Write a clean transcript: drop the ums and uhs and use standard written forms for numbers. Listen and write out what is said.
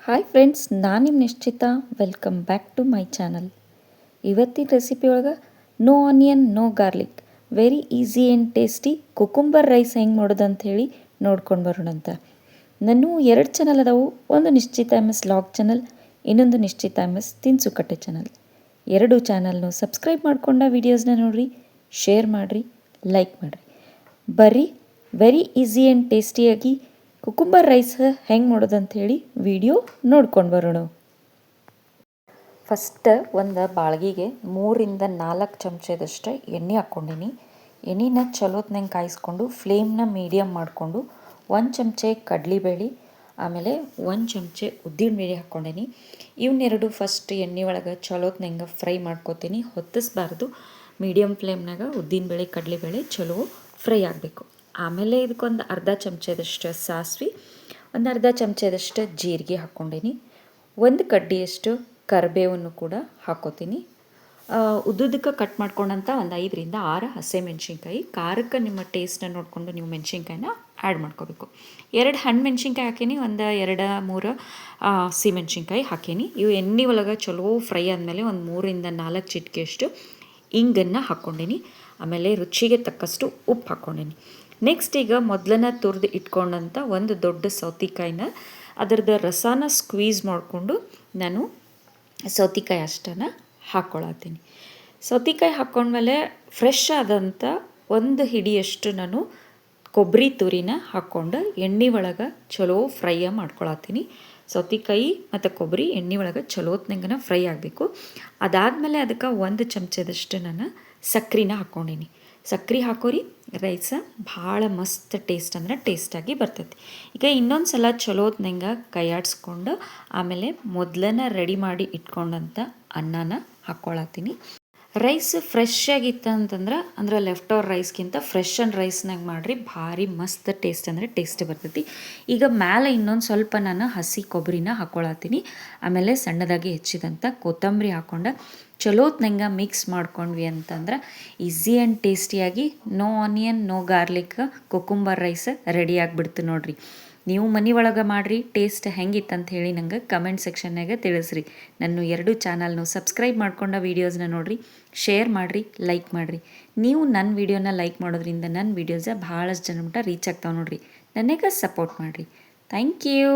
Hi friends, ನಾನು ನಿಮ್ಮ ನಿಶ್ಚಿತ. Welcome back to my channel. ಇವತ್ತಿನ ರೆಸಿಪಿ ಒಳಗೆ no onion no garlic very easy and tasty cucumber rice ಹೆಂಗೆ ಮಾಡೋದು ಅಂಥೇಳಿ ನೋಡ್ಕೊಂಡು ಬರೋಣ ಅಂತ. ನಾನು 2 ಚಾನಲ್ ಅದಾವು. ಒಂದು ನಿಶ್ಚಿತ MS ಲಾಗ್ ಚಾನಲ್, ಇನ್ನೊಂದು ನಿಶ್ಚಿತ MS ತಿನಿಸುಕಟ್ಟೆ ಚಾನಲ್. 2 ಚಾನಲ್ನು ಸಬ್ಸ್ಕ್ರೈಬ್ ಮಾಡ್ಕೊಂಡ ವೀಡಿಯೋಸ್ನ ನೋಡಿರಿ, ಶೇರ್ ಮಾಡಿರಿ, ಲೈಕ್ ಮಾಡಿರಿ. ಬರ್ರಿ ವೆರಿ ಈಸಿ ಆ್ಯಂಡ್ ಟೇಸ್ಟಿಯಾಗಿ ಕುಕುಂಬರ್ ರೈಸ್ ಹೆಂಗೆ ಮಾಡೋದು ಅಂಥೇಳಿ ವಿಡಿಯೋ ನೋಡ್ಕೊಂಡು ಬರೋಣ. ಫಸ್ಟ್ ಒಂದು ಬಾಳ್ಗಿಗೆ 3-4 ಚಮಚದಷ್ಟು ಎಣ್ಣೆ ಹಾಕ್ಕೊಂಡೀನಿ. ಎಣ್ಣೆನ ಚಲೋತ್ನಂಗೆ ಕಾಯಿಸ್ಕೊಂಡು ಫ್ಲೇಮ್ನ ಮೀಡಿಯಮ್ ಮಾಡಿಕೊಂಡು 1 ಚಮಚೆ ಕಡಲೆಬೇಳೆ, ಆಮೇಲೆ 1 ಚಮಚೆ ಉದ್ದಿನಬೇಳೆ ಹಾಕ್ಕೊಂಡೀನಿ. ಇವನ್ನೆರಡು ಫಸ್ಟ್ ಎಣ್ಣೆ ಒಳಗೆ ಚಲೋತ್ನಂಗೆ ಫ್ರೈ ಮಾಡ್ಕೋತೀನಿ. ಹೊತ್ತಿಸ್ಬಾರ್ದು, ಮೀಡಿಯಮ್ ಫ್ಲೇಮ್ನಾಗ ಉದ್ದಿನಬೇಳೆ ಕಡಲೆಬೇಳೆ ಚಲೋ ಫ್ರೈ ಆಗಬೇಕು. ಆಮೇಲೆ ಇದಕ್ಕೊಂದು ಅರ್ಧ ಚಮಚದಷ್ಟು ಸಾಸಿವೆ, ಒಂದು ಅರ್ಧ ಚಮಚದಷ್ಟು ಜೀರಿಗೆ ಹಾಕ್ಕೊಂಡೀನಿ. 1 ಕಡ್ಡಿಯಷ್ಟು ಕರಿಬೇವನ್ನು ಕೂಡ ಹಾಕ್ಕೋತೀನಿ. ಉದ್ದುದಕ್ಕೆ ಕಟ್ ಮಾಡ್ಕೊಂಡಂಥ ಒಂದು 5-6 ಹಸಿಮೆಣ್ಸಿನ್ಕಾಯಿ. ಖಾರಕ್ಕೆ ನಿಮ್ಮ ಟೇಸ್ಟನ್ನ ನೋಡಿಕೊಂಡು ನೀವು ಮೆಣಸಿನ್ಕಾಯಿನ ಆ್ಯಡ್ ಮಾಡ್ಕೋಬೇಕು. 2 ಹಣ್ಣು ಮೆಣಸಿನ್ಕಾಯಿ ಹಾಕೀನಿ, ಒಂದು 2-3 ಹಸಿಮೆಣ್ಸಿನ್ಕಾಯಿ ಹಾಕೀನಿ. ಇವು ಎಣ್ಣೆ ಒಳಗೆ ಚಲೋ ಫ್ರೈ ಆದಮೇಲೆ ಒಂದು 3-4 ಚಿಟಿಕೆಯಷ್ಟು ಇಂಗನ್ನು ಹಾಕ್ಕೊಂಡೀನಿ. ಆಮೇಲೆ ರುಚಿಗೆ ತಕ್ಕಷ್ಟು ಉಪ್ಪು ಹಾಕ್ಕೊಂಡೀನಿ. ನೆಕ್ಸ್ಟ್ ಈಗ ಮೊದಲನ್ನ ತುರಿದು ಇಟ್ಕೊಂಡಂಥ ಒಂದು ದೊಡ್ಡ ಸೌತೆಕಾಯಿನ ಅದರದ್ದು ರಸಾನ ಸ್ಕ್ವೀಸ್ ಮಾಡಿಕೊಂಡು ನಾನು ಸೌತೆಕಾಯಿ ಅಷ್ಟನ್ನು ಹಾಕ್ಕೊಳತ್ತೀನಿ. ಸೌತೆಕಾಯಿ ಹಾಕ್ಕೊಂಡ್ಮೇಲೆ ಫ್ರೆಶ್ ಆದಂಥ 1 ಹಿಡಿಯಷ್ಟು ನಾನು ಕೊಬ್ಬರಿ ತುರಿನ ಹಾಕ್ಕೊಂಡು ಎಣ್ಣೆ ಒಳಗೆ ಚಲೋ ಫ್ರೈ ಮಾಡ್ಕೊಳತ್ತೀನಿ. ಸೌತೆಕಾಯಿ ಮತ್ತು ಕೊಬ್ಬರಿ ಎಣ್ಣೆ ಒಳಗೆ ಚಲೋತ್ನಂಗೆ ಫ್ರೈ ಆಗಬೇಕು. ಅದಾದಮೇಲೆ ಅದಕ್ಕೆ 1 ಚಮಚದಷ್ಟು ನಾನು ಸಕ್ಕರೆನ ಹಾಕ್ಕೊಂಡೀನಿ. ಸಕ್ಕರೆ ಹಾಕೋರಿ, ರೈಸ ಭಾಳ ಮಸ್ತ್ ಟೇಸ್ಟ್ ಅಂದ್ರೆ ಟೇಸ್ಟಾಗಿ ಬರ್ತೈತಿ. ಈಗ ಇನ್ನೊಂದು ಸಲ ಚಲೋತ್ನಂಗೆ ಕೈಯಾಡಿಸ್ಕೊಂಡು ಆಮೇಲೆ ಮೊದಲನ್ನ ರೆಡಿ ಮಾಡಿ ಇಟ್ಕೊಂಡಂಥ ಅನ್ನನ ಹಾಕ್ಕೊಳತ್ತೀನಿ. ರೈಸ್ ಫ್ರೆಶ್ ಆಗಿತ್ತು ಅಂದ್ರೆ ಲೆಫ್ಟ್ ಓವರ್ ರೈಸ್ಗಿಂತ ಫ್ರೆಶ್ ಆ್ಯಂಡ್ ರೈಸ್ನಾಗ ಮಾಡಿರಿ, ಭಾರಿ ಮಸ್ತ್ ಟೇಸ್ಟ್ ಅಂದರೆ ಟೇಸ್ಟ್ ಬರ್ತೈತಿ. ಈಗ ಮೇಲೆ ಇನ್ನೊಂದು ಸ್ವಲ್ಪ ನಾನು ಹಸಿ ಕೊಬ್ಬರಿನ ಹಾಕ್ಕೊಳತ್ತೀನಿ. ಆಮೇಲೆ ಸಣ್ಣದಾಗಿ ಹೆಚ್ಚಿದಂಥ ಕೊತ್ತಂಬರಿ ಹಾಕ್ಕೊಂಡು ಚಲೋತ್ನಂಗೆ ಮಿಕ್ಸ್ ಮಾಡ್ಕೊಂಡ್ವಿ ಅಂತಂದ್ರೆ ಈಸಿ ಆ್ಯಂಡ್ ಟೇಸ್ಟಿಯಾಗಿ no onion no garlic cucumber rice ready ಆಗಿಬಿಡ್ತು ನೋಡಿರಿ. ನೀವು ಮನೆ ಒಳಗೆ ಮಾಡಿರಿ, ಟೇಸ್ಟ್ ಹೆಂಗಿತ್ತಂತ ಹೇಳಿ ನಂಗೆ ಕಮೆಂಟ್ ಸೆಕ್ಷನ್ನಾಗ ತಿಳಿಸ್ರಿ. ನನ್ನ 2 ಚಾನಲ್ನು ಸಬ್ಸ್ಕ್ರೈಬ್ ಮಾಡ್ಕೊಂಡ ವೀಡಿಯೋಸ್ನ ನೋಡಿರಿ, ಶೇರ್ ಮಾಡಿರಿ, ಲೈಕ್ ಮಾಡಿರಿ. ನೀವು ನನ್ನ ವೀಡಿಯೋನ ಲೈಕ್ ಮಾಡೋದ್ರಿಂದ ನನ್ನ ವೀಡಿಯೋಸ ಭಾಳಷ್ಟು ಜನ ಮಟ್ಟ ರೀಚ್ ಆಗ್ತಾವೆ ನೋಡಿರಿ. ನನಗೆ ಸಪೋರ್ಟ್ ಮಾಡಿರಿ. Thank you.